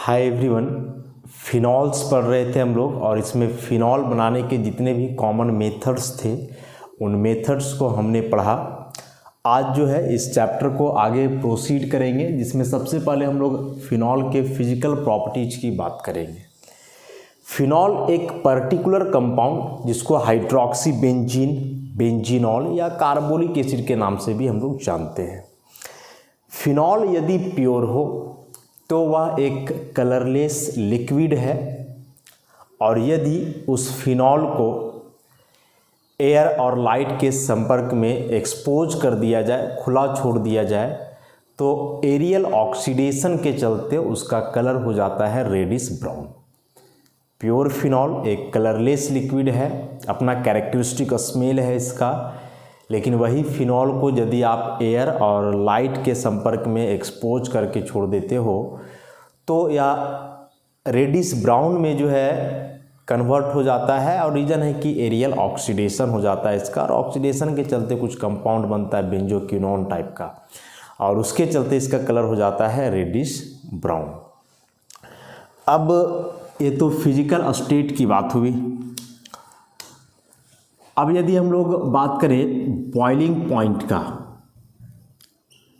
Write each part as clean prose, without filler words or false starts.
Hi everyone, phenols पढ़ रहे थे हम लोग और इसमें फिनॉल बनाने के जितने भी कॉमन मेथड्स थे उन मेथड्स को हमने पढ़ा। आज जो है इस चैप्टर को आगे प्रोसीड करेंगे, जिसमें सबसे पहले हम लोग फिनॉल के फिजिकल प्रॉपर्टीज की बात करेंगे। फिनॉल एक पर्टिकुलर कंपाउंड जिसको हाइड्रोक्सी बेंजीन, बेंजीनॉल या कार्बोलिक एसिड के नाम से भी हम लोग जानते हैं। फिनॉल यदि प्योर हो तो वह एक कलरलेस लिक्विड है, और यदि उस फिनॉल को एयर और लाइट के संपर्क में एक्सपोज कर दिया जाए, खुला छोड़ दिया जाए, तो एरियल ऑक्सीडेशन के चलते उसका कलर हो जाता है रेडिश ब्राउन। प्योर फिनॉल एक कलरलेस लिक्विड है, अपना कैरेक्टरिस्टिक स्मेल है इसका, लेकिन वही फिनॉल को यदि आप एयर और लाइट के संपर्क में एक्सपोज करके छोड़ देते हो तो या रेडिश ब्राउन में जो है कन्वर्ट हो जाता है। और रीज़न है कि एरियल ऑक्सीडेशन हो जाता है इसका, और ऑक्सीडेशन के चलते कुछ कंपाउंड बनता है बेंजोक्विनोन टाइप का, और उसके चलते इसका कलर हो जाता है रेडिश ब्राउन। अब ये तो फिजिकल स्टेट की बात हुई। अब यदि हम लोग बात करें बॉइलिंग पॉइंट का,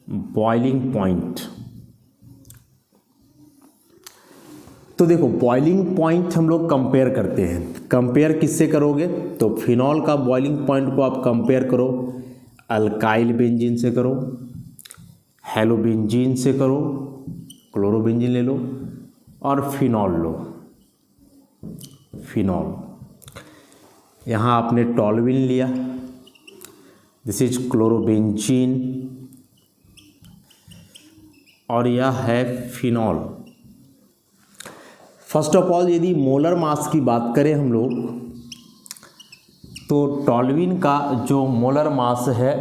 बॉइलिंग पॉइंट, तो देखो बॉइलिंग पॉइंट हम लोग कंपेयर करते हैं। कंपेयर किससे करोगे? तो फिनॉल का बॉइलिंग पॉइंट को आप कंपेयर करो अल्काइल बेंजीन से करो, हेलोबेंजीन से करो, क्लोरोबेंजीन ले लो और फिनॉल लो। फिनॉल, यहाँ आपने टॉल्यूइन लिया, दिस इज क्लोरोबेंजीन, और यह है फिनॉल। फर्स्ट ऑफ ऑल यदि मोलर मास की बात करें हम लोग, तो टॉल्यूइन का जो मोलर मास है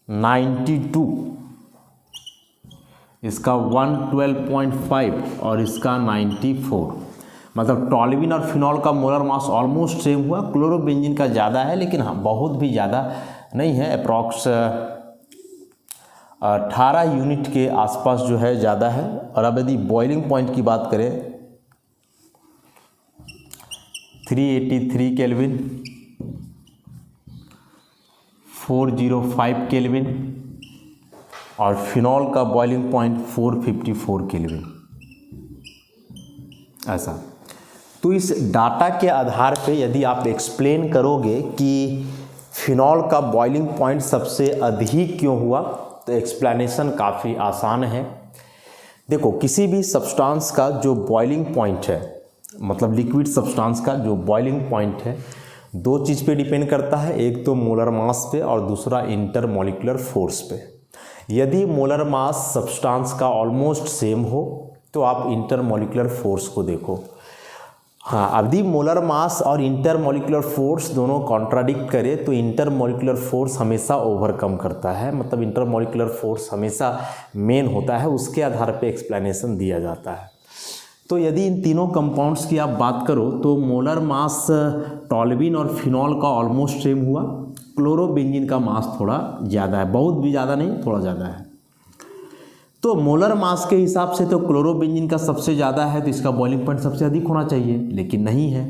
92, इसका 112.5 और इसका 94, मतलब टॉल्यूइन और फिनॉल का मोलर मास ऑलमोस्ट सेम हुआ। क्लोरोबेंजीन का ज़्यादा है, लेकिन हाँ बहुत भी ज़्यादा नहीं है, अप्रॉक्स 18 यूनिट के आसपास जो है ज़्यादा है। और अब यदि बॉइलिंग पॉइंट की बात करें 383 केल्विन, 405 केल्विन, और फिनॉल का बॉइलिंग पॉइंट 454 केल्विन, ऐसा। तो इस डाटा के आधार पे यदि आप एक्सप्लेन करोगे कि फिनॉल का बॉइलिंग पॉइंट सबसे अधिक क्यों हुआ, तो एक्सप्लेनेशन काफ़ी आसान है। देखो, किसी भी सब्सटेंस का जो बॉइलिंग पॉइंट है, मतलब लिक्विड सब्सटेंस का जो बॉइलिंग पॉइंट है, दो चीज़ पे डिपेंड करता है, एक तो मोलर मास पे और दूसरा इंटरमॉलिक्यूलर फोर्स पे। यदि मोलर मास सब्सटेंस का ऑलमोस्ट सेम हो तो आप इंटरमॉलिक्यूलर फोर्स को देखो। हाँ, यदि मोलर मास और इंटरमॉलिक्यूलर फोर्स दोनों कॉन्ट्राडिक्ट करे तो इंटरमॉलिक्यूलर फोर्स हमेशा ओवरकम करता है, मतलब इंटरमॉलिक्यूलर फोर्स हमेशा मेन होता है, उसके आधार पे एक्सप्लेनेशन दिया जाता है। तो यदि इन तीनों कंपाउंड्स की आप बात करो तो मोलर मास टॉल्यूइन और फिनॉल का ऑलमोस्ट सेम हुआ। क्लोरोबेंजीन का मास थोड़ा ज़्यादा है, बहुत भी ज़्यादा नहीं, थोड़ा ज़्यादा है। तो मोलर मास के हिसाब से तो क्लोरोबेंजीन का सबसे ज़्यादा है, तो इसका बॉइलिंग पॉइंट सबसे अधिक होना चाहिए, लेकिन नहीं है।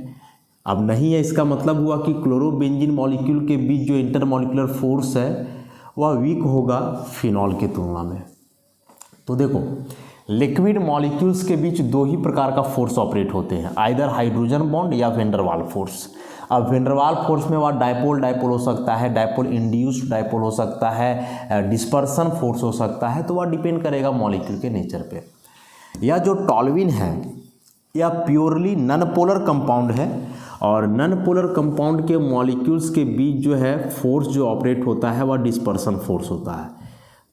अब नहीं है, इसका मतलब हुआ कि क्लोरोबेंजीन मॉलिक्यूल के बीच जो इंटरमॉलिक्यूलर फोर्स है वह वीक होगा फिनॉल की तुलना में। तो देखो, लिक्विड मॉलिक्यूल्स के बीच दो ही प्रकार का फोर्स ऑपरेट होते हैं, आइदर हाइड्रोजन बॉन्ड या वैन डर वाल फोर्स। अब वैन डर वाल फोर्स में वह डायपोल हो सकता है, डायपोल इंड्यूस्ड डायपोल हो सकता है, डिस्पर्सन फोर्स हो सकता है, तो वह डिपेंड करेगा मॉलिक्यूल के नेचर पे। या जो टॉल्यूइन है यह प्योरली नॉन पोलर कंपाउंड है, और नॉन पोलर कंपाउंड के मॉलिक्यूल्स के बीच जो है फोर्स जो ऑपरेट होता है वह डिस्पर्सन फोर्स होता है।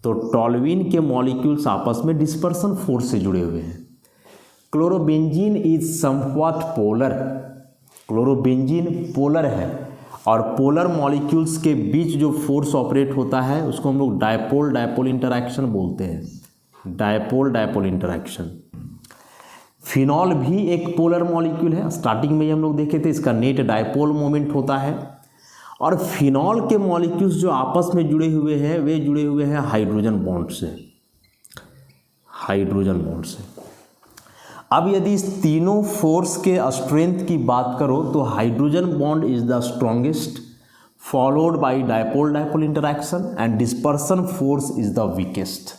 तो टॉल्यूइन के मॉलिक्यूल्स आपस में डिस्पर्सन फोर्स से जुड़े हुए हैं। Chlorobenzene is somewhat polar, chlorobenzene polar है, और पोलर मॉलिक्यूल्स के बीच जो फोर्स ऑपरेट होता है उसको हम लोग डायपोल इंटरैक्शन बोलते हैं, डायपोल इंटरैक्शन। फिनॉल भी एक पोलर मॉलिक्यूल है, स्टार्टिंग में हम लोग देखे थे, इसका नेट डायपोल मोमेंट होता है। और फिनॉल के मॉलिक्यूल्स जो आपस में जुड़े हुए हैं वे जुड़े हुए हैं हाइड्रोजन बॉन्ड से, हाइड्रोजन बॉन्ड से। अब यदि इस तीनों फोर्स के स्ट्रेंथ की बात करो तो hydrogen bond is the strongest, followed by dipole dipole interaction, and dispersion force is the weakest.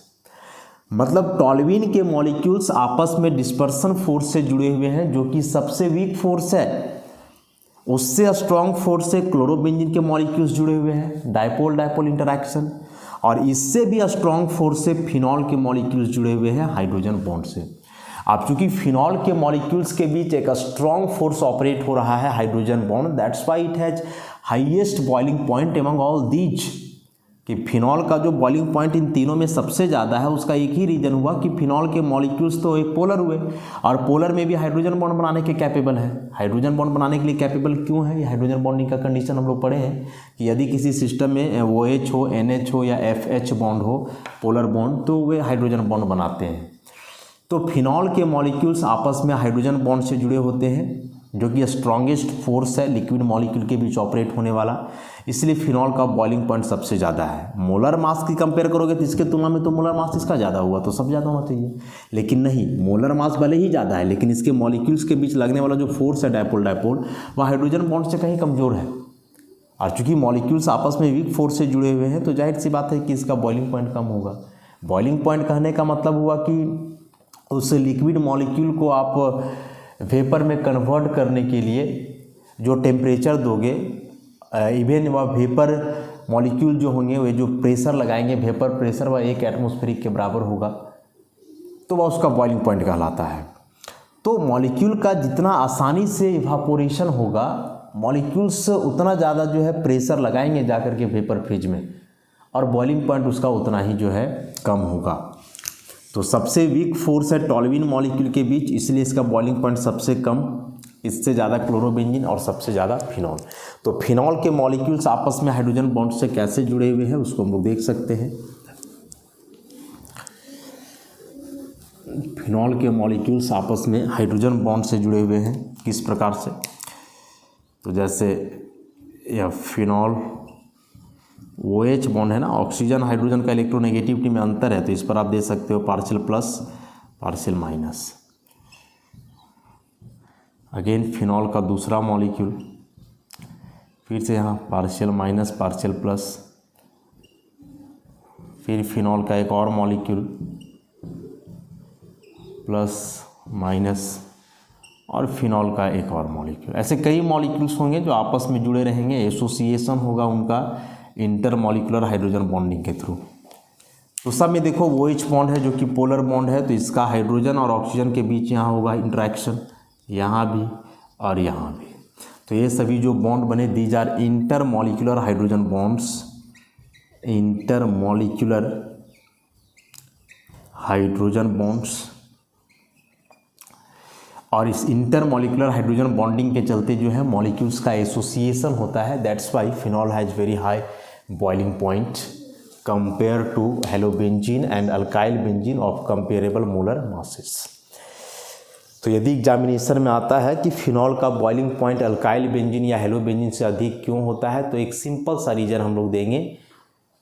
मतलब टॉल्यूइन के मॉलिक्यूल्स आपस में डिस्पर्सन फोर्स से जुड़े हुए हैं, जो कि सबसे वीक फोर्स है। उससे स्ट्रॉन्ग फोर्स से क्लोरोबेंजीन के मॉलिक्यूल्स जुड़े हुए हैं, डायपोल डायपोल इंटरैक्शन, और इससे भी स्ट्रॉन्ग फोर्स से फिनॉल के मॉलिक्यूल्स जुड़े हुए हैं हाइड्रोजन बॉन्ड से। अब चूंकि फिनॉल के मॉलिक्यूल्स के बीच एक स्ट्रॉन्ग फोर्स ऑपरेट हो रहा है hydrogen bond, that's why it has highest boiling point among all these. कि फिनॉल का जो बॉइलिंग पॉइंट इन तीनों में सबसे ज़्यादा है, उसका एक ही रीज़न हुआ कि फिनॉल के मॉलिक्यूल्स तो एक पोलर हुए, और पोलर में भी हाइड्रोजन बॉन्ड बनाने के कैपेबल है। हाइड्रोजन बॉन्ड बनाने के लिए कैपेबल क्यों है? ये हाइड्रोजन बॉन्डिंग का कंडीशन हम लोग पढ़े हैं कि यदि किसी सिस्टम में OH हो, NH हो या FH बॉन्ड हो, पोलर बॉन्ड, तो वे हाइड्रोजन बॉन्ड बनाते हैं। तो फिनॉल के मॉलिक्यूल्स आपस में हाइड्रोजन बॉन्ड से जुड़े होते हैं, जो कि स्ट्रॉन्गेस्ट फोर्स है लिक्विड मॉलिक्यूल के बीच ऑपरेट होने वाला, इसलिए फिनॉल का बॉइलिंग पॉइंट सबसे ज़्यादा है। मोलर मास की कंपेयर करोगे तो इसके तुलना में तो मोलर मास इसका ज़्यादा हुआ, तो सब ज़्यादा होना चाहिए, लेकिन नहीं, मोलर मास भले ही ज़्यादा है, लेकिन इसके मॉलिक्यूल्स के बीच लगने वाला जो फोर्स है डायपोल डायपोल, वह हाइड्रोजन बॉन्ड से कहीं कमज़ोर है। और चूँकि मॉलिक्यूल्स आपस में वीक फोर्स से जुड़े हुए हैं, तो जाहिर सी बात है कि इसका बॉइलिंग पॉइंट कम होगा। बॉइलिंग पॉइंट कहने का मतलब हुआ कि उस लिक्विड मॉलिक्यूल को आप वेपर में कन्वर्ट करने के लिए जो टेम्परेचर दोगे, इवन वह वेपर मॉलिक्यूल जो होंगे वे जो प्रेशर लगाएंगे, वेपर प्रेशर वह 1 एटमॉस्फेरिक के बराबर होगा, तो वह उसका बॉइलिंग पॉइंट कहलाता है। तो मॉलिक्यूल का जितना आसानी से इवापोरेशन होगा, मॉलिक्यूल्स उतना ज़्यादा जो है प्रेशर लगाएंगे जाकर के वेपर फेज में, और बॉइलिंग पॉइंट उसका उतना ही जो है कम होगा। तो सबसे वीक फोर्स है टॉल्यूइन मॉलिक्यूल के बीच, इसलिए इसका बॉइलिंग पॉइंट सबसे कम, इससे ज़्यादा क्लोरोबेंजीन और सबसे ज़्यादा फिनॉल। तो फिनॉल के मॉलिक्यूल्स आपस में हाइड्रोजन बॉन्ड से कैसे जुड़े हुए हैं उसको हम लोग देख सकते हैं। फिनॉल के मॉलिक्यूल्स आपस में हाइड्रोजन बॉन्ड से जुड़े हुए हैं किस प्रकार से? तो जैसे यह फिनॉल OH बॉन्ड है ना, ऑक्सीजन हाइड्रोजन का इलेक्ट्रोनेगेटिविटी में अंतर है, तो इस पर आप दे सकते हो partial plus partial minus. Again phenol का दूसरा मॉलिक्यूल, फिर से यहाँ पार्शियल माइनस पार्शियल प्लस, फिर फिनॉल का एक और मॉलिक्यूल प्लस माइनस, और फिनॉल का एक और मॉलिक्यूल। ऐसे कई मॉलिक्यूल्स होंगे जो आपस में जुड़े रहेंगे, एसोसिएशन होगा उनका इंटरमॉलिक्यूलर हाइड्रोजन बॉन्डिंग के थ्रू। तो सब में देखो OH बॉन्ड है जो कि पोलर बॉन्ड है, तो इसका हाइड्रोजन और ऑक्सीजन के बीच यहाँ होगा इंटरेक्शन, यहाँ भी और यहाँ भी। तो ये सभी जो बॉन्ड बने, these are intermolecular hydrogen bonds, intermolecular hydrogen bonds. और इस इंटरमॉलिक्यूलर हाइड्रोजन बॉन्डिंग के चलते जो है मॉलिक्यूल्स का एसोसिएशन होता है, that's why phenol has very high boiling point compare to halobenzene and alkyl benzene of comparable molar masses. तो यदि एग्जामिनेशन में आता है कि फिनॉल का बॉइलिंग पॉइंट अल्काइल बेंजीन या हेलोबेंजीन से अधिक क्यों होता है, तो एक सिंपल सा रीज़न हम लोग देंगे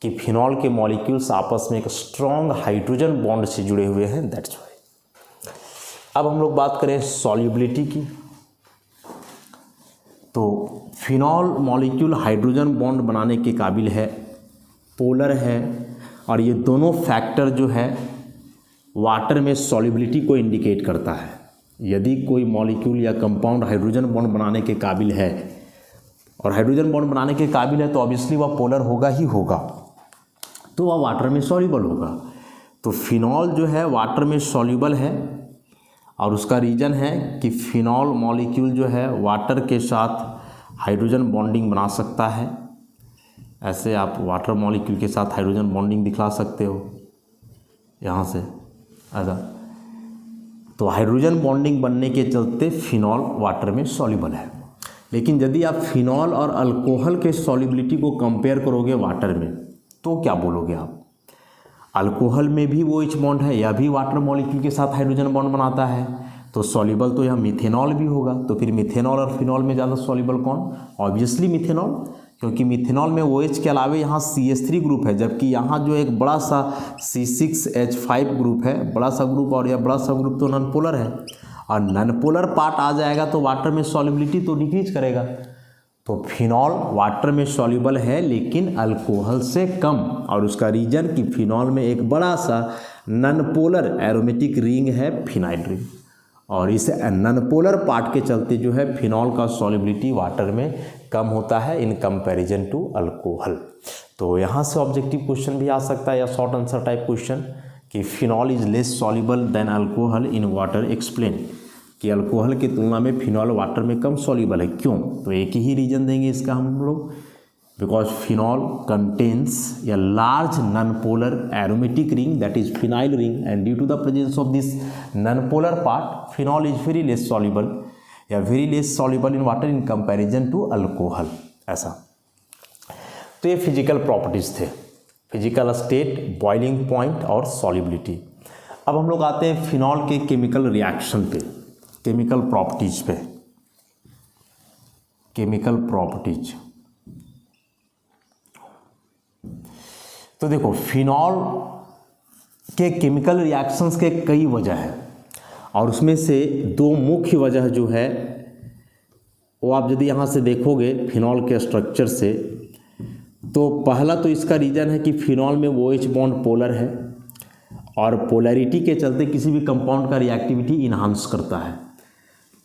कि फिनॉल के मॉलिक्यूल्स आपस में एक स्ट्रॉन्ग हाइड्रोजन बॉन्ड से जुड़े हुए हैं, दैट्स वाई। अब हम लोग बात करें सॉल्युबिलिटी की, तो फिनॉल मॉलिक्यूल हाइड्रोजन बॉन्ड बनाने के काबिल है, पोलर है, और ये दोनों फैक्टर जो है वाटर में सॉल्युबिलिटी को इंडिकेट करता है। यदि कोई मॉलिक्यूल या कंपाउंड हाइड्रोजन बॉन्ड बनाने के काबिल है, और हाइड्रोजन बॉन्ड बनाने के काबिल है, तो ऑब्वियसली वह पोलर होगा ही होगा, तो वह वाटर में सॉल्युबल होगा। तो फिनॉल जो है वाटर में सॉल्युबल है, और उसका रीज़न है कि फिनॉल मॉलिक्यूल जो है वाटर के साथ हाइड्रोजन बॉन्डिंग बना सकता है। ऐसे आप वाटर मॉलिक्यूल के साथ हाइड्रोजन बॉन्डिंग दिखला सकते हो यहाँ से ऐसा। तो हाइड्रोजन बॉन्डिंग बनने के चलते फिनॉल वाटर में सॉल्युबल है। लेकिन यदि आप फिनॉल और अल्कोहल के सॉल्युबिलिटी को कंपेयर करोगे वाटर में, तो क्या बोलोगे आप? अल्कोहल में भी OH बॉन्ड है, यह भी वाटर मॉलिक्यूल के साथ हाइड्रोजन बॉन्ड बनाता है, तो सॉल्युबल तो यह मिथेनॉल भी होगा। तो फिर मिथेनॉल और फिनॉल में ज़्यादा सॉल्युबल कौन? ऑब्वियसली मिथेनॉल, क्योंकि मिथेनॉल में OH के अलावे यहाँ CH3 ग्रुप है, जबकि यहाँ जो एक बड़ा सा C6H5 ग्रुप है, बड़ा सा ग्रुप, और यह बड़ा सा ग्रुप तो नॉन पोलर है। और नॉन पोलर पार्ट आ जाएगा तो वाटर में सॉल्युबिलिटी तो डिक्रीज करेगा। तो फिनॉल वाटर में सॉल्युबल है लेकिन अल्कोहल से कम, और उसका रीजन कि फिनॉल में एक बड़ा सा नॉन पोलर एरोमेटिक रिंग है फिनाइल रिंग, और इस नॉन पोलर पार्ट के चलते जो है फिनॉल का सॉल्युबिलिटी वाटर में कम होता है इन कंपैरिजन टू अल्कोहल। तो यहाँ से ऑब्जेक्टिव क्वेश्चन भी आ सकता है या शॉर्ट आंसर टाइप क्वेश्चन कि phenol is less soluble than alcohol in water, explain, कि अल्कोहल की तुलना में फिनॉल वाटर में कम सॉल्युबल है, क्यों? तो एक ही रीजन देंगे इसका हम लोग, because phenol contains a large non-polar aromatic ring, that is phenyl ring, and due to the presence of this non-polar part, phenol is very less soluble in water in comparison to alcohol। ऐसा तो ये physical properties थे, physical state, boiling point और solubility. अब हम लोग आते हैं फिनॉल के केमिकल रिएक्शन पे, केमिकल प्रॉपर्टीज पे। केमिकल प्रॉपर्टीज तो देखो, फिनॉल के केमिकल रिएक्शंस के कई वजह हैं, और उसमें से दो मुख्य वजह जो है वो आप यदि यहाँ से देखोगे फिनॉल के स्ट्रक्चर से, तो पहला तो इसका रीज़न है कि फिनॉल में OH बॉन्ड पोलर है, और पोलैरिटी के चलते किसी भी कंपाउंड का रिएक्टिविटी इन्हांस करता है।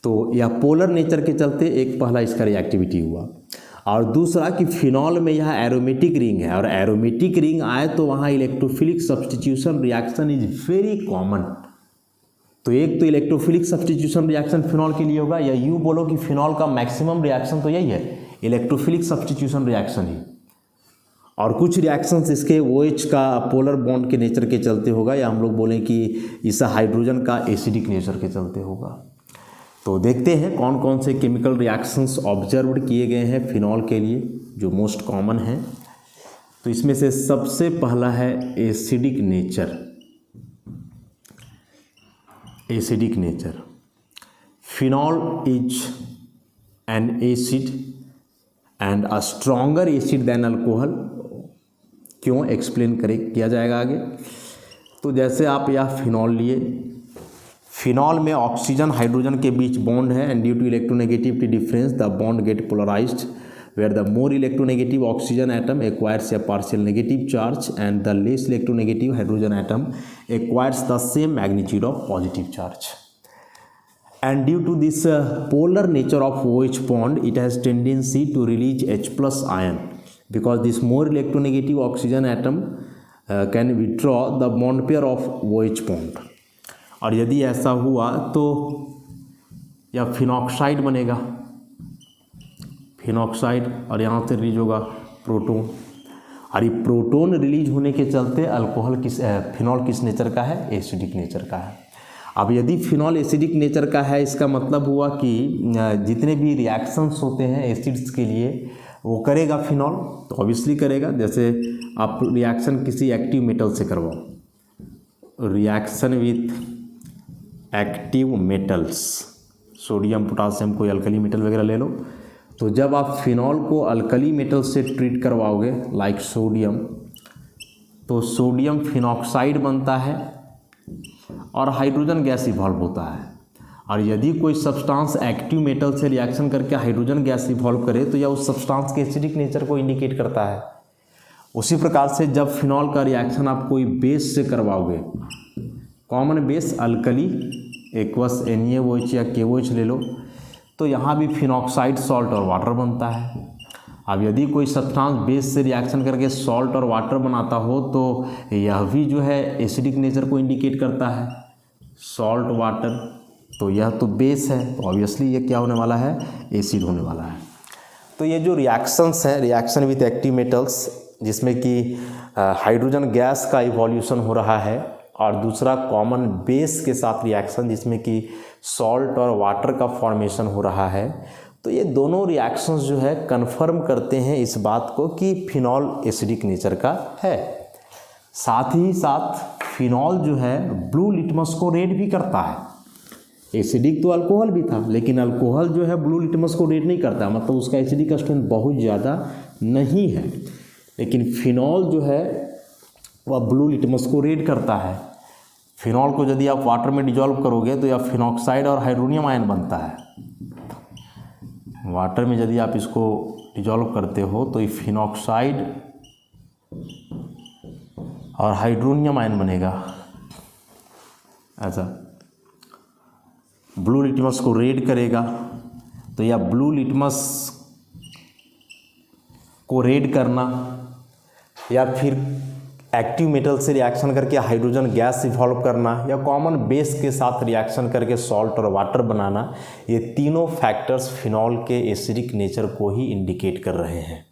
तो यह पोलर नेचर के चलते एक पहला इसका रिएक्टिविटी हुआ, और दूसरा कि फिनॉल में यह एरोमेटिक रिंग है, और एरोमेटिक रिंग आए तो वहाँ electrophilic substitution reaction is very common. तो एक तो इलेक्ट्रोफिलिक सब्स्टिट्यूशन रिएक्शन फिनॉल के लिए होगा, या यूँ बोलो कि फिनॉल का मैक्सिमम रिएक्शन तो यही है, इलेक्ट्रोफिलिक सब्स्टिट्यूशन रिएक्शन ही, और कुछ रिएक्शंस इसके OH का पोलर बॉन्ड के नेचर के चलते होगा, या हम लोग बोलें कि इस हाइड्रोजन का एसिडिक नेचर के चलते होगा। तो देखते हैं कौन कौन से केमिकल रिएक्शंस ऑब्जर्व्ड किए गए हैं फिनॉल के लिए जो मोस्ट कॉमन है। तो इसमें से सबसे पहला है acidic nature. Acidic nature, phenol is an acid and a stronger acid than alcohol. क्यों, एक्सप्लेन किया जाएगा आगे। तो जैसे आप यह फिनॉल लिए, फिनॉल में ऑक्सीजन हाइड्रोजन के बीच बॉन्ड है, and due to electronegativity difference the bond get polarised, where the more electronegative oxygen atom acquires a partial negative charge and the less electronegative hydrogen atom acquires the same magnitude of positive charge. And due to this polar nature of OH bond, it has tendency to release H+ ion, because this more electronegative oxygen atom can withdraw the bond pair of OH bond। और यदि ऐसा हुआ तो यह phenoxide बनेगा, phenoxide, और यहाँ से रिलीज होगा प्रोटोन, और ये प्रोटोन रिलीज होने के चलते अल्कोहल फिनॉल किस नेचर का है, एसिडिक नेचर का है। अब यदि फिनॉल एसिडिक नेचर का है, इसका मतलब हुआ कि जितने भी रिएक्शंस होते हैं एसिड्स के लिए वो करेगा फिनॉल, तो ऑब्वियसली करेगा। जैसे आप रिएक्शन किसी एक्टिव मेटल से करवाओ, reaction with active metals, sodium potassium कोई अल्कली मेटल वगैरह ले लो, तो जब आप फिनॉल को अल्कली मेटल से ट्रीट करवाओगे लाइक सोडियम, तो सोडियम फिनॉक्साइड बनता है और हाइड्रोजन गैस इवॉल्व होता है। और यदि कोई सब्सटेंस एक्टिव मेटल से रिएक्शन करके हाइड्रोजन गैस इवॉल्व करे तो यह उस सब्सटेंस के एसिडिक नेचर को इंडिकेट करता है। उसी प्रकार से जब फिनॉल का रिएक्शन आप कोई बेस से करवाओगे, common base alkali aqueous NaOH या KOH ले लो, तो यहाँ भी फिनॉक्साइड सॉल्ट और वाटर बनता है। अब यदि कोई सब्सटेंस बेस से रिएक्शन करके सॉल्ट और वाटर बनाता हो तो यह भी जो है एसिडिक नेचर को इंडिकेट करता है, सॉल्ट वाटर, तो यह तो बेस है, तो ऑब्वियसली ये क्या होने वाला है, एसिड होने वाला है। तो ये जो रिएक्शंस हैं, रिएक्शन विथ एक्टिव मेटल्स, जिसमें कि हाइड्रोजन गैस का इवोल्यूशन हो रहा है, और दूसरा कॉमन बेस के साथ रिएक्शन जिसमें कि सॉल्ट और वाटर का फॉर्मेशन हो रहा है, तो ये दोनों रिएक्शंस जो है कन्फर्म करते हैं इस बात को कि फिनॉल एसिडिक नेचर का है। साथ ही साथ फिनॉल जो है ब्लू लिटमस को रेड भी करता है। एसिडिक तो अल्कोहल भी था, लेकिन अल्कोहल जो है ब्लू लिटमस को रेड नहीं करता, मतलब उसका एसिडिक स्ट्रेंथ बहुत ज़्यादा नहीं है, लेकिन फिनॉल जो है वह ब्लू लिटमस को रेड करता है। फिनॉल को यदि आप वाटर में डिजॉल्व करोगे तो यह फिनॉक्साइड और हाइड्रोनियम आयन बनता है। वाटर में यदि आप इसको डिजॉल्व करते हो तो ये फिनॉक्साइड और हाइड्रोनियम आयन बनेगा। ऐसा ब्लू लिटमस को रेड करेगा तो यह ब्लू लिटमस को रेड करना या फिर एक्टिव मेटल से रिएक्शन करके हाइड्रोजन गैस इवॉल्व करना या कॉमन बेस के साथ रिएक्शन करके सॉल्ट और वाटर बनाना, ये तीनों फैक्टर्स फिनॉल के एसिडिक नेचर को ही इंडिकेट कर रहे हैं।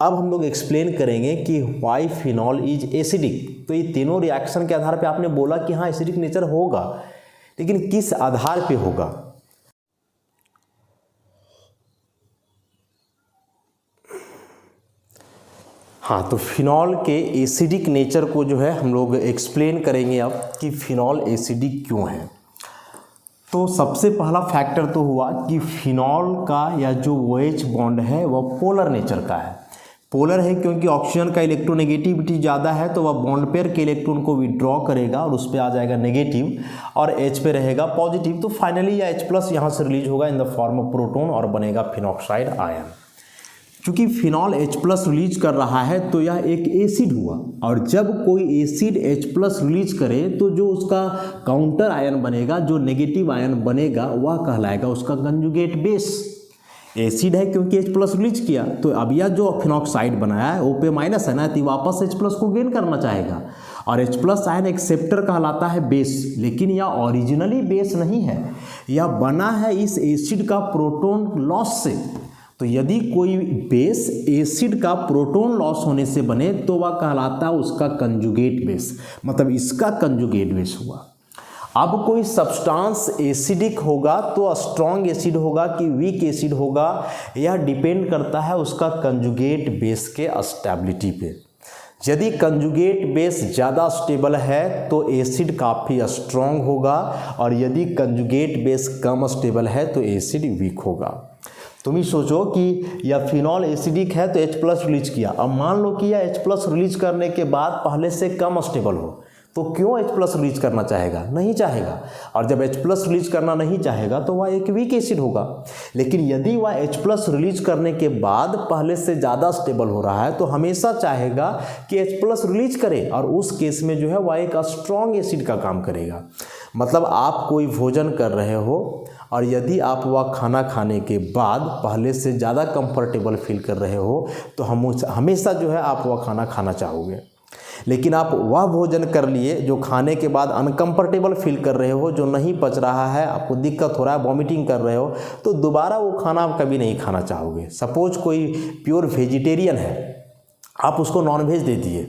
अब हम लोग एक्सप्लेन करेंगे कि व्हाई फिनॉल इज एसिडिक। तो ये तीनों रिएक्शन के आधार पे आपने बोला कि हाँ एसिडिक नेचर होगा, लेकिन किस आधार पे होगा। हाँ, तो फिनॉल के एसिडिक नेचर को जो है हम लोग एक्सप्लेन करेंगे अब कि फिनॉल एसिडिक क्यों है। तो सबसे पहला फैक्टर तो हुआ कि फिनॉल का या जो OH बॉन्ड है वह पोलर नेचर का है। पोलर है क्योंकि ऑक्सीजन का इलेक्ट्रोनेगेटिविटी ज़्यादा है तो वह बॉन्ड पेयर के इलेक्ट्रॉन को विड्रॉ करेगा और उस पर आ जाएगा नेगेटिव और H पे रहेगा पॉजिटिव। तो फाइनली यह H+ यहाँ से रिलीज होगा in the form of proton और बनेगा फिनॉक्साइड आयन। चूँकि फिनॉल H+ रिलीज कर रहा है तो यह एक एसिड हुआ, और जब कोई एसिड H+ रिलीज करे तो जो उसका काउंटर आयन बनेगा, जो नेगेटिव आयन बनेगा, वह कहलाएगा उसका कंजुगेट बेस। एसिड है क्योंकि H+ रिलीज किया, तो अब यह जो फिनॉक्साइड बनाया है O- है ना, तो वापस H+ को गेन करना चाहेगा और H+ आयन एक्सेप्टर कहलाता है बेस। लेकिन यह ओरिजिनली बेस नहीं है, यह बना है इस एसिड का प्रोटॉन लॉस से। तो यदि कोई बेस एसिड का प्रोटॉन लॉस होने से बने तो वह कहलाता है उसका कंजुगेट बेस, मतलब इसका कंजुगेट बेस हुआ। अब कोई सब्सटेंस एसिडिक होगा तो स्ट्रॉन्ग एसिड होगा कि वीक एसिड होगा, यह डिपेंड करता है उसका कंजुगेट बेस के स्टेबिलिटी पे। यदि कंजुगेट बेस ज़्यादा स्टेबल है तो एसिड काफ़ी स्ट्रॉन्ग होगा, और यदि कंजुगेट बेस कम स्टेबल है तो एसिड वीक होगा। तुम ही सोचो कि यह फिनॉल एसिडिक है तो H+ रिलीज किया। अब मान लो कि यह H+ रिलीज करने के बाद पहले से कम स्टेबल हो, तो क्यों H+ रिलीज करना चाहेगा? नहीं चाहेगा। और जब H+ रिलीज करना नहीं चाहेगा तो वह एक वीक एसिड होगा। लेकिन यदि वह H+ रिलीज करने के बाद पहले से ज़्यादा स्टेबल हो रहा है तो हमेशा चाहेगा कि H+ रिलीज करे, और उस केस में जो है वह एक स्ट्रॉन्ग एसिड का काम करेगा। मतलब आप कोई भोजन कर रहे हो और यदि आप वह खाना खाने के बाद पहले से ज़्यादा कंफर्टेबल फील कर रहे हो तो हमेशा जो है आप वह खाना खाना चाहोगे। लेकिन आप वह भोजन कर लिए जो खाने के बाद अनकंफर्टेबल फील कर रहे हो, जो नहीं पच रहा है, आपको दिक्कत हो रहा है, वॉमिटिंग कर रहे हो, तो दोबारा वो खाना आप कभी नहीं खाना चाहोगे। सपोज कोई प्योर वेजिटेरियन है, आप उसको नॉनवेज दे दिए,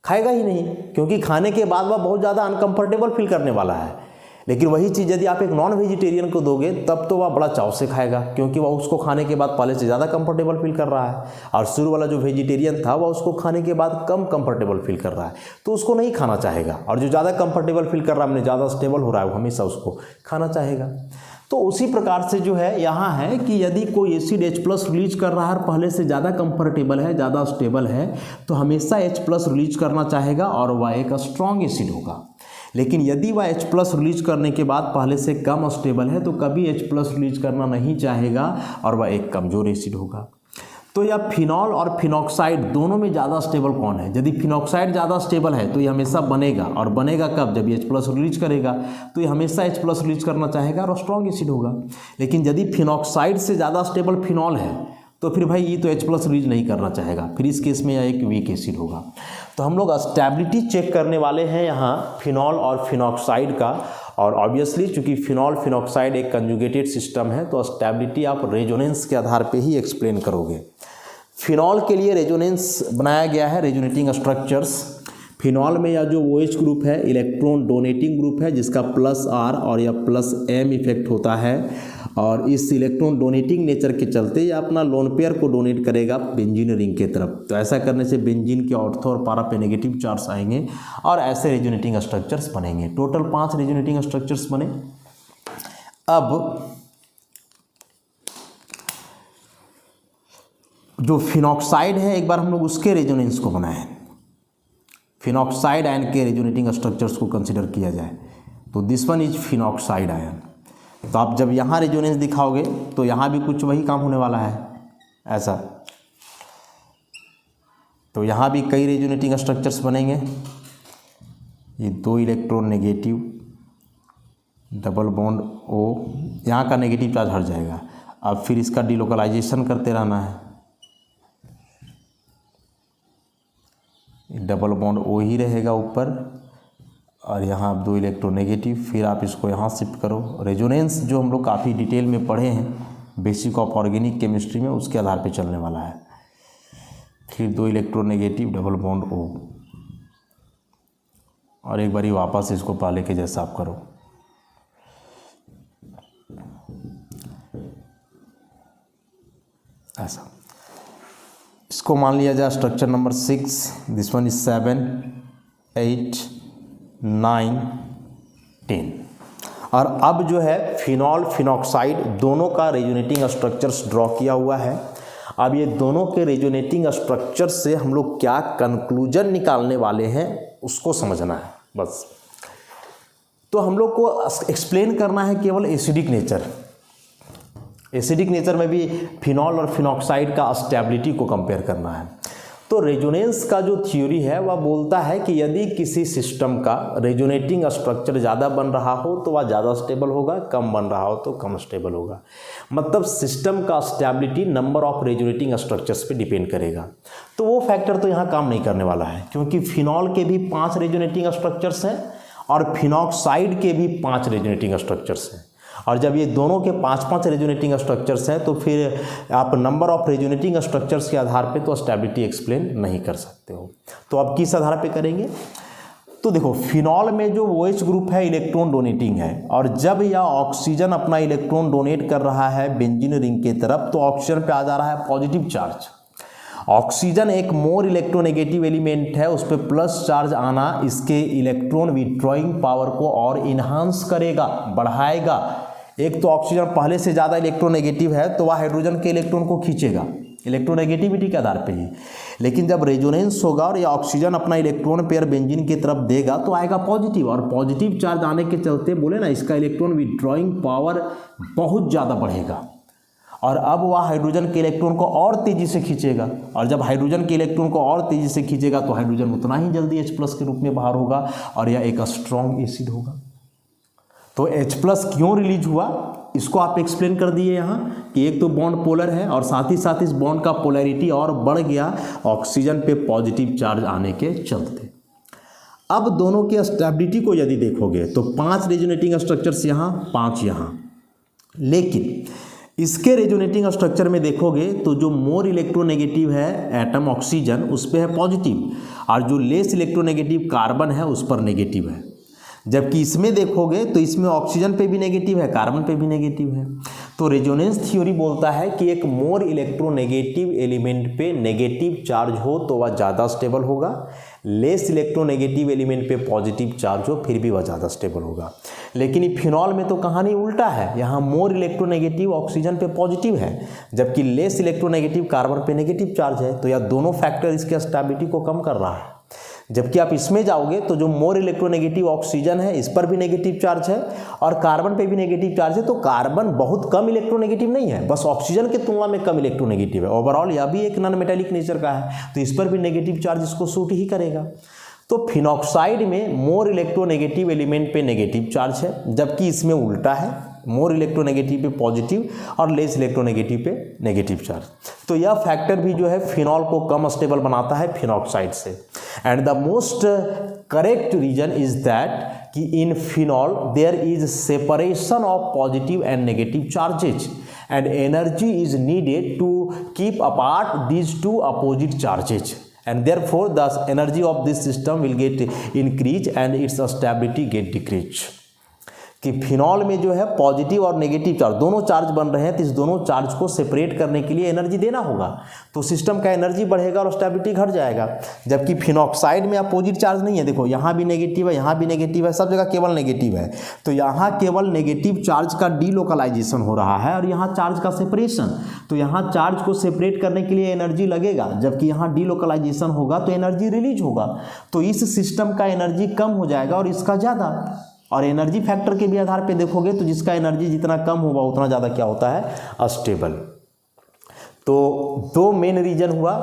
खाएगा ही नहीं, क्योंकि खाने के बाद वह बहुत ज़्यादा अनकंफर्टेबल फील करने वाला है। लेकिन वही चीज़ यदि आप एक नॉन वेजिटेरियन को दोगे तब तो वह बड़ा चाव से खाएगा, क्योंकि वह उसको खाने के बाद पहले से ज़्यादा कंफर्टेबल फील कर रहा है, और शुरू वाला जो वेजिटेरियन था वह उसको खाने के बाद कम कंफर्टेबल फील कर रहा है, तो उसको नहीं खाना चाहेगा। और जो ज़्यादा कंफर्टेबल फील कर रहा है, मैंने ज़्यादा स्टेबल हो रहा है, वो हमेशा उसको खाना चाहेगा। तो उसी प्रकार से जो है यहाँ है कि यदि कोई एसिड H+ रिलीज कर रहा है, पहले से ज़्यादा कंफर्टेबल है, ज़्यादा स्टेबल है, तो हमेशा H+ रिलीज करना चाहेगा और वह एक स्ट्रॉन्ग एसिड होगा। लेकिन यदि वह H+ रिलीज करने के बाद पहले से कम स्टेबल है तो कभी H+ रिलीज करना नहीं चाहेगा और वह एक कमज़ोर एसिड होगा। तो यह फिनॉल और फिनॉक्साइड दोनों में ज़्यादा स्टेबल कौन है? यदि फिनॉक्साइड ज़्यादा स्टेबल है तो ये हमेशा बनेगा, और बनेगा कब? जब ये H+ रिलीज करेगा, तो ये हमेशा H+ रिलीज करना चाहेगा और स्ट्रॉन्ग एसिड होगा। लेकिन यदि फिनॉक्साइड से ज़्यादा स्टेबल फिनॉल है तो फिर भाई ये तो H+ रिलीज नहीं करना चाहेगा, फिर इस केस में यह एक वीक एसिड होगा। तो हम लोग स्टेबिलिटी चेक करने वाले हैं यहाँ फिनॉल और फिनॉक्साइड का, और ऑब्वियसली चूंकि फिनॉल फिनॉक्साइड एक कंजुगेटेड सिस्टम है तो स्टेबिलिटी आप रेजोनेंस के आधार पे ही एक्सप्लेन करोगे। फिनॉल के लिए रेजोनेंस बनाया गया है, रेजोनेटिंग स्ट्रक्चर्स। फिनॉल में यह जो OH ग्रुप है इलेक्ट्रॉन डोनेटिंग ग्रुप है, जिसका +R और या +M इफेक्ट होता है, और इस इलेक्ट्रॉन डोनेटिंग नेचर के चलते ये अपना लोन पेयर को डोनेट करेगा बेंजीन रिंग के तरफ। तो ऐसा करने से बेंजीन के ऑर्थो और पारा पे नेगेटिव चार्ज आएंगे और ऐसे रेजोनेटिंग स्ट्रक्चर्स बनेंगे। टोटल 5 रेजोनेटिंग स्ट्रक्चर्स बने। अब जो फिनॉक्साइड है एक बार हम लोग उसके रेजोनेंस को बनाएं। फिनॉक्साइड आयन के रेजोनेटिंग स्ट्रक्चर्स को कंसिडर किया जाए तो this one is phenoxide ion. तो आप जब यहाँ रेजोनेंस दिखाओगे तो यहाँ भी कुछ वही काम होने वाला है ऐसा। तो यहाँ भी कई रेजोनेटिंग स्ट्रक्चर्स बनेंगे। ये 2 electron negative, double bond O, यहाँ का नेगेटिव चार्ज हट जाएगा। अब फिर इसका डिलोकलाइजेशन करते रहना है। डबल बॉन्ड O ही रहेगा ऊपर और यहाँ 2 इलेक्ट्रॉन नेगेटिव। फिर आप इसको यहाँ शिफ्ट करो। रेजोनेंस जो हम लोग काफ़ी डिटेल में पढ़े हैं बेसिक ऑफ ऑर्गेनिक केमिस्ट्री में, उसके आधार पे चलने वाला है। फिर 2 electron negative, double bond O, और एक बारी वापस इसको पहले के जैसा आप करो। ऐसा इसको मान लिया जाए structure number 6। This one is 7, 8, 9, 10। और अब जो है फिनॉल फिनॉक्साइड दोनों का रेजोनेटिंग स्ट्रक्चर्स ड्रॉ किया हुआ है। अब ये दोनों के रेजोनेटिंग स्ट्रक्चर से हम लोग क्या कंक्लूजन निकालने वाले हैं उसको समझना है बस। तो हम लोग को एक्सप्लेन करना है केवल एसिडिक नेचर। एसिडिक नेचर में भी फिनॉल और फिनॉक्साइड का स्टेबिलिटी को कंपेयर करना है। तो रेजोनेंस का जो थ्योरी है वह बोलता है कि यदि किसी सिस्टम का रेजोनेटिंग स्ट्रक्चर ज़्यादा बन रहा हो तो वह ज़्यादा स्टेबल होगा, कम बन रहा हो तो कम स्टेबल होगा। मतलब सिस्टम का stability number of resonating structures पे डिपेंड करेगा। तो वो फैक्टर तो यहाँ काम नहीं करने वाला है, क्योंकि फिनॉल के भी 5 रेजोनेटिंग स्ट्रक्चर्स हैं और फिनॉक्साइड के भी 5 रेजोनेटिंग स्ट्रक्चर्स हैं। और जब ये दोनों के 5-5 रेजोनेटिंग स्ट्रक्चर्स हैं तो फिर आप नंबर ऑफ रेजोनेटिंग स्ट्रक्चर्स के आधार पे तो स्टेबिलिटी एक्सप्लेन नहीं कर सकते हो। तो अब किस आधार पे करेंगे? तो देखो, फिनॉल में जो OH ग्रुप है इलेक्ट्रॉन डोनेटिंग है, और जब यह ऑक्सीजन अपना इलेक्ट्रॉन डोनेट कर रहा है बेंजीन रिंग की तरफ तो ऑक्सीजन पे आ जा रहा है पॉजिटिव चार्ज। ऑक्सीजन एक मोर इलेक्ट्रोनेगेटिव एलिमेंट है, उस पर प्लस चार्ज आना इसके इलेक्ट्रॉन विड्रॉइंग पावर को और इन्हांस करेगा, बढ़ाएगा। एक तो ऑक्सीजन पहले से ज़्यादा इलेक्ट्रोनेगेटिव है तो वह हाइड्रोजन के इलेक्ट्रॉन को खींचेगा इलेक्ट्रोनेगेटिविटी के आधार पे ही। लेकिन जब रेजोनेंस होगा और यह ऑक्सीजन अपना इलेक्ट्रॉन पेयर बेंजीन की तरफ देगा तो आएगा पॉजिटिव, और पॉजिटिव चार्ज आने के चलते बोले ना इसका इलेक्ट्रॉन विड्रॉइंग पावर बहुत ज़्यादा बढ़ेगा, और अब वह हाइड्रोजन के इलेक्ट्रॉन को और तेज़ी से खींचेगा। और जब हाइड्रोजन के इलेक्ट्रॉन को और तेज़ी से खींचेगा तो हाइड्रोजन उतना ही जल्दी H+ के रूप में बाहर होगा और यह एक स्ट्रॉन्ग एसिड होगा। तो H+ क्यों रिलीज हुआ इसको आप एक्सप्लेन कर दिए यहाँ कि एक तो बॉन्ड पोलर है और साथ ही साथ इस बॉन्ड का पोलैरिटी और बढ़ गया ऑक्सीजन पे पॉजिटिव चार्ज आने के चलते। अब दोनों के स्टेबिलिटी को यदि देखोगे तो 5 रेजोनेटिंग स्ट्रक्चर्स यहाँ, 5 यहाँ, लेकिन इसके रेजोनेटिंग स्ट्रक्चर में देखोगे तो जो मोर इलेक्ट्रोनेगेटिव है एटम ऑक्सीजन उस पर है पॉजिटिव, और जो लेस इलेक्ट्रोनेगेटिव कार्बन है उस पर नेगेटिव है। जबकि इसमें देखोगे तो इसमें ऑक्सीजन पे भी नेगेटिव है, कार्बन पे भी नेगेटिव है। तो रेजोनेंस थ्योरी बोलता है कि एक मोर इलेक्ट्रोनेगेटिव एलिमेंट पे नेगेटिव चार्ज हो तो वह ज़्यादा स्टेबल होगा, लेस इलेक्ट्रोनेगेटिव एलिमेंट पे पॉजिटिव चार्ज हो फिर भी वह ज़्यादा स्टेबल होगा। लेकिन फिनॉल में तो कहानी उल्टा है, यहाँ मोर इलेक्ट्रोनेगेटिव ऑक्सीजन पे पॉजिटिव है जबकि लेस इलेक्ट्रोनेगेटिव कार्बन पे नेगेटिव चार्ज है। तो यह दोनों फैक्टर इसके स्टेबिलिटी को कम कर रहा है। जबकि आप इसमें जाओगे तो जो मोर इलेक्ट्रोनेगेटिव ऑक्सीजन है इस पर भी नेगेटिव चार्ज है और कार्बन पे भी नेगेटिव चार्ज है। तो कार्बन बहुत कम इलेक्ट्रोनेगेटिव नहीं है, बस ऑक्सीजन की तुलना में कम इलेक्ट्रोनेगेटिव है। ओवरऑल यह भी एक नॉन मेटालिक नेचर का है तो इस पर भी नेगेटिव चार्ज इसको सूट ही करेगा। तो फिनॉक्साइड में मोर इलेक्ट्रोनेगेटिव एलिमेंट पे नेगेटिव चार्ज है जबकि इसमें उल्टा है, मोर इलेक्ट्रोनेगेटिव पे पॉजिटिव और लेस इलेक्ट्रोनेगेटिव पे नेगेटिव चार्ज। तो यह फैक्टर भी जो है फिनॉल को कम स्टेबल बनाता है फिनॉक्साइड से। And the most correct reason is that कि in phenol there is separation of positive and negative charges and energy is needed to keep apart these two opposite charges, and therefore the energy of this system will get increase and its stability get decrease। कि phenol में जो है positive और negative charge दोनों charge बन रहे हैं, तो इस दोनों चार्ज को सेपरेट करने के लिए एनर्जी देना होगा, तो सिस्टम का एनर्जी बढ़ेगा और स्टेबिलिटी घट जाएगा। जबकि फिनॉक्साइड में अपोजिट चार्ज नहीं है, देखो यहाँ भी नेगेटिव है, यहाँ भी नेगेटिव है, सब जगह केवल नेगेटिव है, तो यहाँ केवल नेगेटिव चार्ज का डीलोकलाइजेशन हो रहा है और यहाँ चार्ज का सेपरेशन, तो यहाँ चार्ज को सेपरेट करने के लिए एनर्जी लगेगा, जबकि यहाँ डीलोकलाइजेशन होगा तो एनर्जी रिलीज होगा, तो इस सिस्टम का एनर्जी कम हो जाएगा और इसका ज़्यादा। और एनर्जी फैक्टर के भी आधार पे देखोगे तो जिसका एनर्जी जितना कम होगा उतना ज़्यादा क्या होता है, स्टेबल। तो दो मेन रीजन हुआ।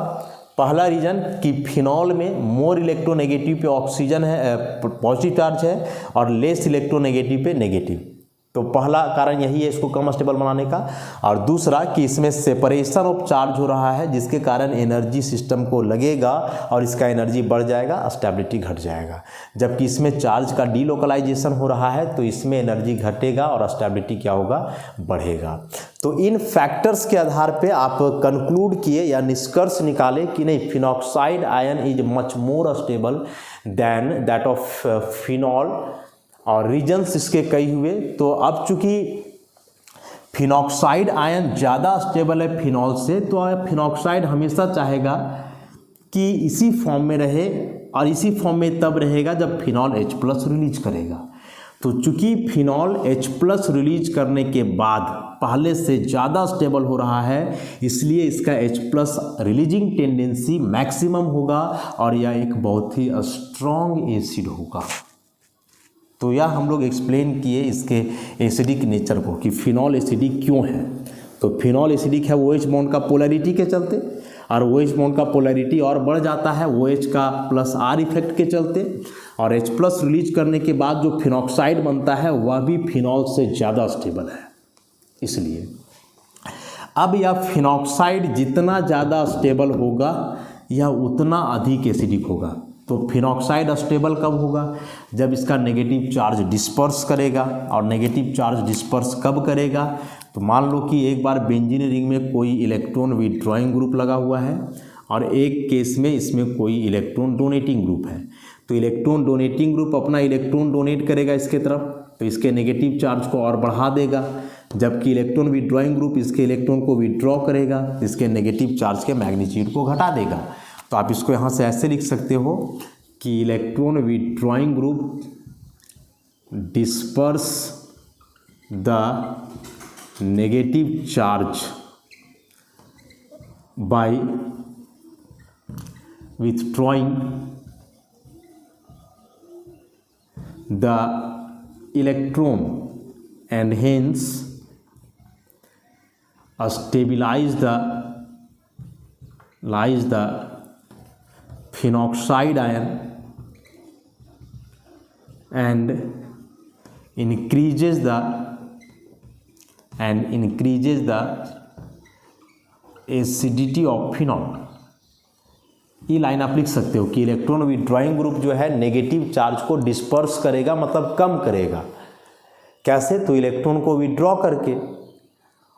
पहला रीजन कि फिनॉल में मोर इलेक्ट्रोनेगेटिव पे ऑक्सीजन है, पॉजिटिव चार्ज है, और लेस इलेक्ट्रोनेगेटिव पे नेगेटिव, तो पहला कारण यही है इसको कम स्टेबल बनाने का। और दूसरा कि इसमें सेपरेशन ऑफ चार्ज हो रहा है, जिसके कारण एनर्जी सिस्टम को लगेगा और इसका एनर्जी बढ़ जाएगा, स्टेबिलिटी घट जाएगा। जबकि इसमें चार्ज का डीलोकलाइजेशन हो रहा है तो इसमें एनर्जी घटेगा और स्टेबिलिटी क्या होगा, बढ़ेगा। तो इन फैक्टर्स के आधार पे आप कंक्लूड किए या निष्कर्ष निकाले कि नहीं, phenoxide ion is much more stable then that of phenol, और रीजन्स इसके कई हुए। तो अब चूंकि फिनॉक्साइड आयन ज़्यादा स्टेबल है फिनॉल से, तो फिनॉक्साइड हमेशा चाहेगा कि इसी फॉर्म में रहे, और इसी फॉर्म में तब रहेगा जब फिनॉल H+ रिलीज करेगा। तो चूंकि फिनॉल H+ रिलीज करने के बाद पहले से ज़्यादा स्टेबल हो रहा है, इसलिए इसका H+ रिलीजिंग टेंडेंसी मैक्सिमम होगा और यह एक बहुत ही स्ट्रॉन्ग एसिड होगा। तो यह हम लोग एक्सप्लेन किए इसके एसिडिक नेचर को कि फिनॉल एसिडिक क्यों है। तो फिनॉल एसिडिक है OH बॉन्ड का पोलैरिटी के चलते, और OH बॉन्ड का पोलैरिटी और बढ़ जाता है OH का +R इफेक्ट के चलते, और H+ रिलीज करने के बाद जो फिनॉक्साइड बनता है वह भी फिनॉल से ज़्यादा स्टेबल है। इसलिए अब यह फिनॉक्साइड जितना ज़्यादा स्टेबल होगा यह उतना अधिक एसिडिक होगा। तो फिनॉक्साइड स्टेबल कब होगा, जब इसका नेगेटिव चार्ज डिस्पर्स करेगा। और नेगेटिव चार्ज डिस्पर्स कब करेगा, तो मान लो कि एक बार बेंजीन रिंग में कोई इलेक्ट्रॉन विड्रॉइंग ग्रुप लगा हुआ है और एक केस में इसमें कोई इलेक्ट्रॉन डोनेटिंग ग्रुप है। तो इलेक्ट्रॉन डोनेटिंग ग्रुप अपना इलेक्ट्रॉन डोनेट करेगा इसके तरफ, तो इसके नेगेटिव चार्ज को और बढ़ा देगा, जबकि इलेक्ट्रॉन विड्रॉइंग ग्रुप इसके इलेक्ट्रॉन को विड्रॉ करेगा, इसके नेगेटिव चार्ज के मैग्नीट्यूड को घटा देगा। तो आप इसको यहाँ से ऐसे लिख सकते हो कि electron withdrawing group disperse the negative charge by withdrawing the electron and hence stabilize the phenoxide ion and increases the acidity of phenol। ये लाइन आप लिख सकते हो कि इलेक्ट्रॉन विड्रॉइंग ग्रुप जो है नेगेटिव चार्ज को डिस्पर्स करेगा, मतलब कम करेगा। कैसे, तो इलेक्ट्रॉन को विड्रॉ करके,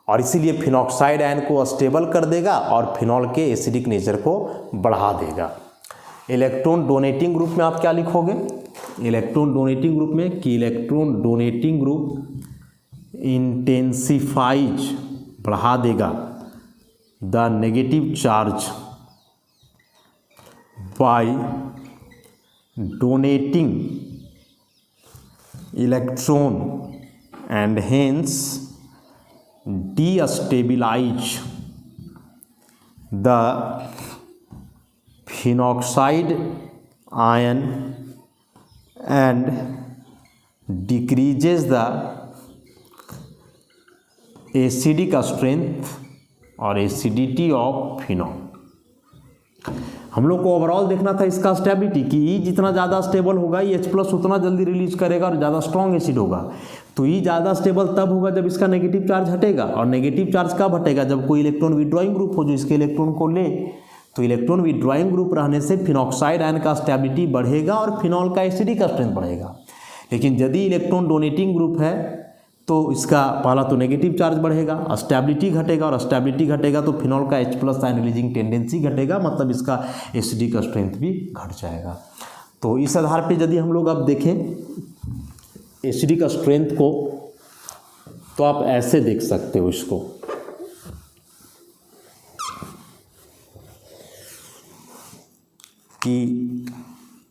और इसीलिए फिनॉक्साइड आयन को स्टेबल कर देगा और फिनॉल के एसिडिक नेचर को बढ़ा देगा। इलेक्ट्रॉन डोनेटिंग ग्रुप में आप क्या लिखोगे, इलेक्ट्रॉन डोनेटिंग ग्रुप में कि इलेक्ट्रॉन डोनेटिंग ग्रुप इंटेंसिफाइज, बढ़ा देगा the negative charge by donating electron and hence destabilize the phenoxide ion and decreases the acidic strength or acidity of phenol। हम लोग को ओवरऑल देखना था इसका स्टेबिलिटी कि ई जितना ज़्यादा स्टेबल होगा H+ उतना जल्दी रिलीज करेगा और ज़्यादा स्ट्रॉन्ग एसिड होगा। तो ई ज़्यादा स्टेबल तब होगा जब इसका नेगेटिव चार्ज हटेगा, और नेगेटिव चार्ज कब हटेगा, जब कोई इलेक्ट्रॉन विड्रॉइंग ग्रुप हो जो इसके इलेक्ट्रॉन को ले। तो इलेक्ट्रॉन विड्रॉइंग ग्रुप रहने से फिनॉक्साइड आयन का स्टेबिलिटी बढ़ेगा और फिनॉल का एसिडिक स्ट्रेंथ बढ़ेगा। लेकिन यदि इलेक्ट्रॉन डोनेटिंग ग्रुप है तो इसका पहला तो नेगेटिव चार्ज बढ़ेगा, स्टेबिलिटी घटेगा, और स्टेबिलिटी घटेगा तो फिनॉल का H+ आयन रिलीजिंग टेंडेंसी घटेगा, मतलब इसका एसिडिक स्ट्रेंथ भी घट जाएगा। तो इस आधार पे यदि हम लोग अब देखें एसिडिक स्ट्रेंथ को तो आप ऐसे देख सकते हो इसको, कि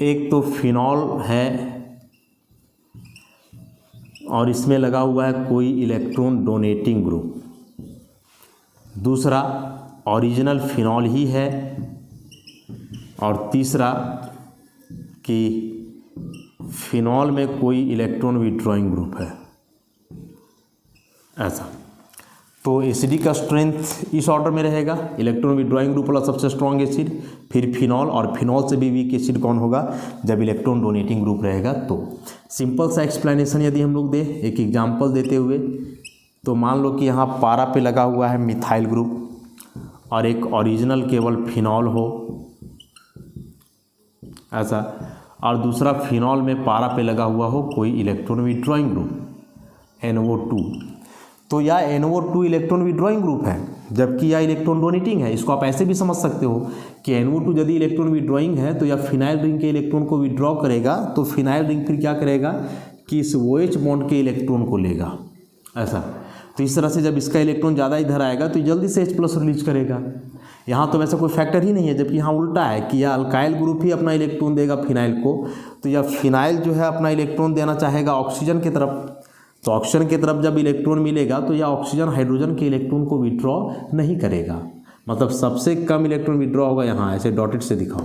एक तो फिनॉल है और इसमें लगा हुआ है कोई इलेक्ट्रॉन डोनेटिंग ग्रुप, दूसरा ओरिजिनल फिनॉल ही है, और तीसरा कि फिनॉल में कोई इलेक्ट्रॉन विड्रॉइंग ग्रुप है, ऐसा। तो एसिडिक का स्ट्रेंथ इस ऑर्डर में रहेगा, इलेक्ट्रॉन विड्रॉइंग ग्रुप वाला सबसे स्ट्रॉन्ग एसिड, फिर फिनॉल, और फिनॉल से भी वीक एसिड कौन होगा, जब इलेक्ट्रॉन डोनेटिंग ग्रुप रहेगा। तो सिंपल सा एक्सप्लेनेशन यदि हम लोग दें एक एग्जांपल देते हुए, तो मान लो कि यहाँ पारा पे लगा हुआ है मिथाइल ग्रुप और एक ओरिजिनल केवल फिनॉल हो, ऐसा, और दूसरा फिनॉल में पारा पे लगा हुआ हो कोई इलेक्ट्रॉन विड्रॉइंग ग्रुप NO2, तो यह NO2 इलेक्ट्रॉन विड्रॉइंग ग्रुप है, जबकि यह इलेक्ट्रॉन डोनेटिंग है। इसको आप ऐसे भी समझ सकते हो कि NO2 यदि इलेक्ट्रॉन विड्रॉइंग है तो यह फिनाइल रिंग के इलेक्ट्रॉन को विड्रॉ करेगा, तो फिनाइल रिंग फिर क्या करेगा कि इस OH बॉन्ड के इलेक्ट्रॉन को लेगा, ऐसा। तो इस तरह से जब इसका इलेक्ट्रॉन ज़्यादा इधर आएगा तो जल्दी से H+ रिलीज करेगा। यहाँ तो वैसा कोई फैक्टर ही नहीं है, जबकि यहाँ उल्टा है कि यह अल्काइल ग्रुप ही अपना इलेक्ट्रॉन देगा फिनाइल को, तो यह फिनाइल जो है अपना इलेक्ट्रॉन देना चाहेगा ऑक्सीजन की तरफ, तो ऑक्सीजन की तरफ जब इलेक्ट्रॉन मिलेगा तो यह ऑक्सीजन हाइड्रोजन के इलेक्ट्रॉन को विड्रॉ नहीं करेगा, मतलब सबसे कम इलेक्ट्रॉन विड्रॉ होगा यहाँ, ऐसे डॉटेड से दिखाओ।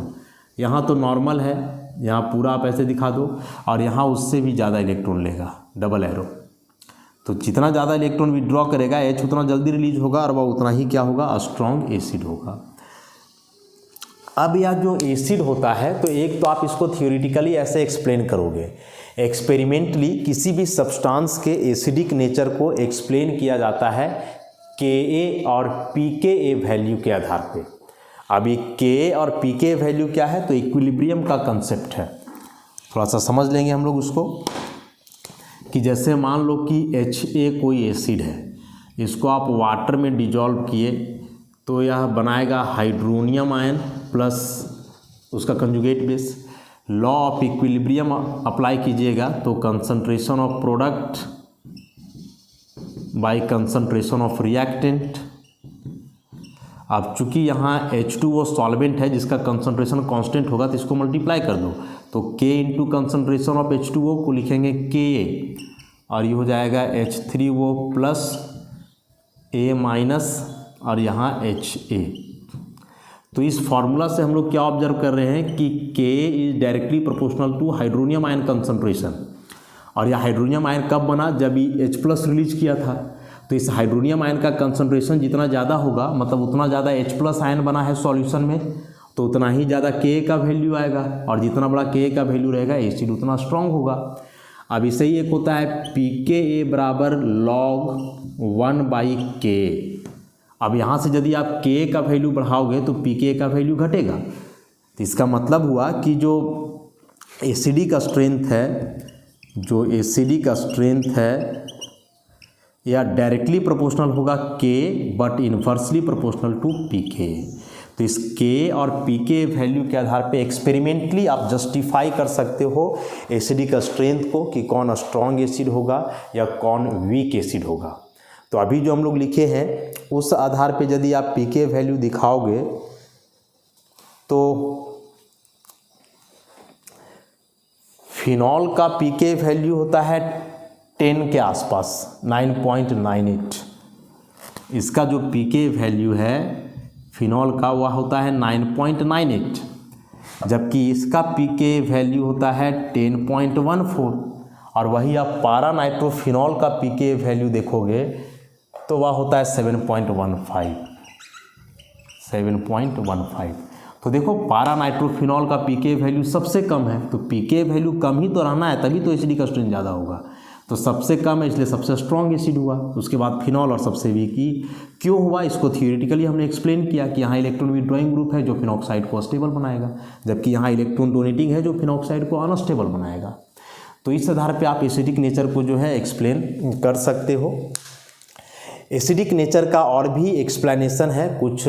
यहाँ तो नॉर्मल है, यहाँ पूरा आप ऐसे दिखा दो, और यहाँ उससे भी ज़्यादा इलेक्ट्रॉन लेगा, डबल एरो। तो जितना ज़्यादा इलेक्ट्रॉन विड्रॉ करेगा H उतना जल्दी रिलीज होगा, और वह उतना ही क्या होगा, स्ट्रॉन्ग एसिड होगा। अब यह जो एसिड होता है, तो एक तो आप इसको थियोरिटिकली ऐसे एक्सप्लेन करोगे, एक्सपेरिमेंटली किसी भी सब्सटेंस के एसिडिक नेचर को एक्सप्लेन किया जाता है Ka और pKa वैल्यू के आधार पे। अब ये Ka और pKa वैल्यू क्या है, तो इक्विलिब्रियम का कंसेप्ट है, थोड़ा सा समझ लेंगे हम लोग उसको, कि जैसे मान लो कि Ha कोई एसिड है, इसको आप वाटर में डिजॉल्व किए तो यह बनाएगा हाइड्रोनियम आयन प्लस उसका conjugate base. Law of equilibrium apply कीजिएगा तो concentration of product by concentration of reactant. अब चूंकि यहाँ H2O सॉल्वेंट है जिसका कंसंट्रेशन कांस्टेंट होगा, तो इसको मल्टीप्लाई कर दो, तो K into concentration of H2O को लिखेंगे Ka, और ये हो जाएगा H3O प्लस A माइनस, और यहाँ Ha। तो इस फॉर्मूला से हम लोग क्या ऑब्जर्व कर रहे हैं कि K is directly proportional to hydronium ion concentration, और यह हाइड्रोनियम आयन कब बना, जब ये H+ रिलीज किया था। तो इस हाइड्रोनियम आयन का कंसंट्रेशन जितना ज़्यादा होगा, मतलब उतना ज़्यादा H+ आयन बना है सॉल्यूशन में, तो उतना ही ज़्यादा Ka का वैल्यू आएगा, और जितना बड़ा Ka का वैल्यू रहेगा एसिड उतना स्ट्रॉन्ग होगा। अब इसे ही एक होता है pKa बराबर log 1/K। अब यहाँ से यदि आप Ka का वैल्यू बढ़ाओगे तो pKa का वैल्यू घटेगा, तो इसका मतलब हुआ कि जो एसिडिक स्ट्रेंथ है, जो एसिडिक स्ट्रेंथ है यह डायरेक्टली प्रोपोर्शनल होगा K but inversely proportional to pK। तो इस K और pK वैल्यू के आधार पे एक्सपेरिमेंटली आप जस्टिफाई कर सकते हो एसिडिक स्ट्रेंथ को कि कौन स्ट्रॉन्ग एसिड होगा या कौन वीक एसिड होगा। तो अभी जो हम लोग लिखे हैं उस आधार पे यदि आप pK वैल्यू दिखाओगे तो फिनॉल का pK वैल्यू होता है 10 के आसपास, 9.98। इसका जो pK वैल्यू है फिनॉल का वह होता है 9.98, जबकि इसका pK वैल्यू होता है 10.14। और वही आप पारा नाइट्रोफिनॉल का pK वैल्यू देखोगे तो वह होता है 7.15। तो देखो पारा नाइट्रोफिनॉल का pK वैल्यू सबसे कम है, तो pK वैल्यू कम ही तो रहना है, तभी तो एसिडिक स्ट्रेंथ ज़्यादा होगा। तो सबसे कम है इसलिए सबसे स्ट्रॉन्ग एसिड हुआ, उसके बाद फिनॉल और सबसे वीक ही क्यों हुआ, इसको थियोरेटिकली हमने एक्सप्लेन किया कि यहाँ इलेक्ट्रॉन विड्रॉइंग ग्रुप है जो फिनॉक्साइड को स्टेबल बनाएगा, जबकि यहाँ इलेक्ट्रॉन डोनेटिंग है जो फिनॉक्साइड को अनस्टेबल बनाएगा। तो इस आधार पर आप एसिडिक नेचर को जो है एक्सप्लेन कर सकते हो। एसिडिक नेचर का और भी एक्सप्लेनेशन है, कुछ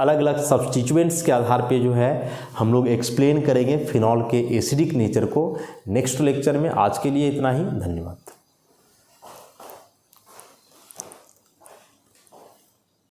अलग अलग सब्स्टिट्यूएंट्स के आधार पे जो है हम लोग एक्सप्लेन करेंगे फिनॉल के एसिडिक नेचर को नेक्स्ट लेक्चर में। आज के लिए इतना ही, धन्यवाद।